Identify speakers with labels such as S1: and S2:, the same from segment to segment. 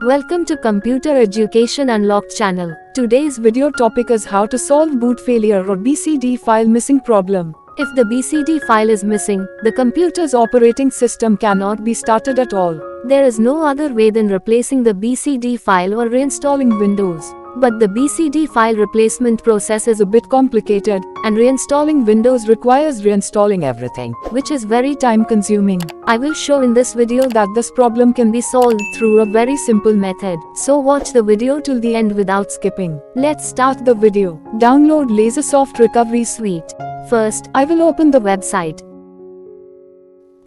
S1: Welcome to Computer Education Unlocked channel.
S2: Today's video topic is how to solve boot failure or BCD file missing problem.
S1: If the BCD file is missing,
S2: The computer's operating system cannot be started at all.
S1: there is no other way than replacing the BCD file or reinstalling Windows. But the BCD file replacement process is
S2: A bit complicated, and reinstalling Windows requires reinstalling everything,
S1: which is very
S2: time consuming.
S1: I will show in this video
S2: That this problem can be solved
S1: through a very simple method. So watch the video till the end without skipping.
S2: Let's start the video. Download LaserSoft Recovery Suite.
S1: First,
S2: I will open the website.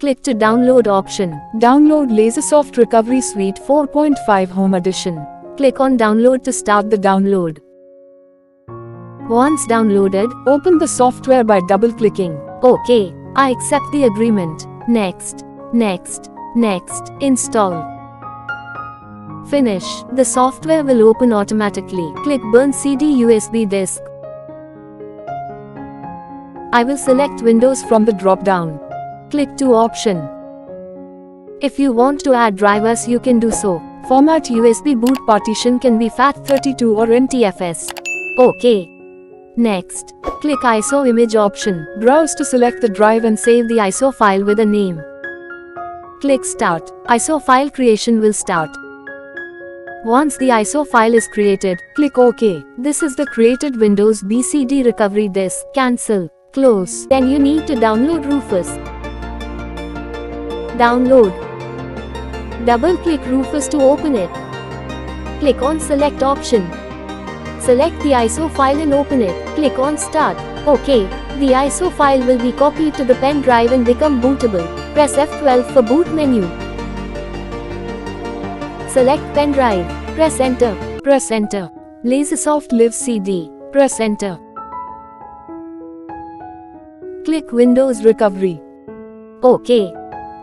S1: click to download option.
S2: Download LaserSoft Recovery Suite 4.5 Home Edition.
S1: Click on download to start the download. Once downloaded,
S2: Open the software by double-clicking.
S1: OK, I accept the agreement. Next, install. Finish. The software will open automatically. Click Burn CD USB disk. I will select Windows
S2: From the drop-down,
S1: Click to option. If you want to add drivers, you can do so.
S2: format
S1: USB boot partition can be FAT32 or NTFS. OK. Next, click ISO image option.
S2: Browse to select the drive and
S1: Save the ISO file with a name. Click Start. ISO file creation will start. Once the ISO file is created,
S2: click OK.
S1: this is the created Windows BCD recovery disk. Cancel. Close. Then you need to download Rufus. Download. Double-click Rufus to open it. Click on Select option. Select the ISO file and open it. Click on Start. OK. The ISO file will be copied to the pen drive and become bootable. Press F12 for boot menu. Select pen drive. Press Enter.
S2: Press Enter.
S1: LaserSoft Live CD.
S2: Press Enter.
S1: Click Windows
S2: Recovery.
S1: OK.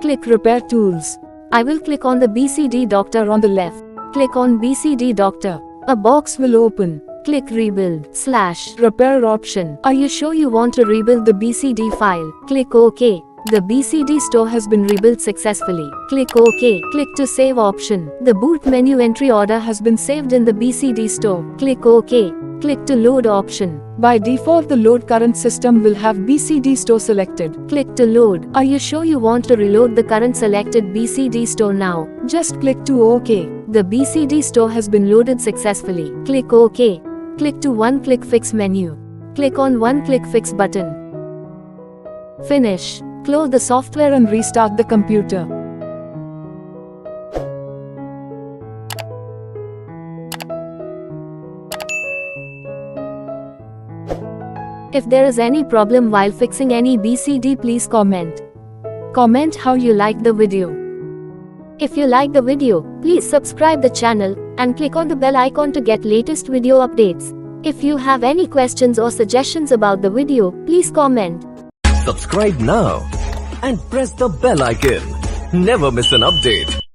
S2: Click Repair Tools.
S1: I will click on the BCD Doctor on the left. Click on BCD Doctor.
S2: A box will open.
S1: Click Rebuild /
S2: Repair option.
S1: Are you sure you want to rebuild the BCD file? Click OK. The BCD store has been rebuilt successfully. Click OK. Click to save option. The boot menu entry order has been saved in the BCD store. Click OK. Click to load option.
S2: By default, the load current system will have BCD store selected.
S1: Click to load. Are you sure you want to reload the current selected BCD store now?
S2: Just click to OK.
S1: The BCD store has been loaded successfully. Click OK. Click to one-click fix menu. Click on one-click fix button. Finish. Close the software
S2: And restart the computer.
S1: If there is any problem while fixing any BCD, please comment. Comment how you like the video. If you like the video, please subscribe the channel and click on the bell icon to get latest video updates. If you have any questions or suggestions about the video, please comment.
S3: Subscribe now and press the bell icon. Never miss an update.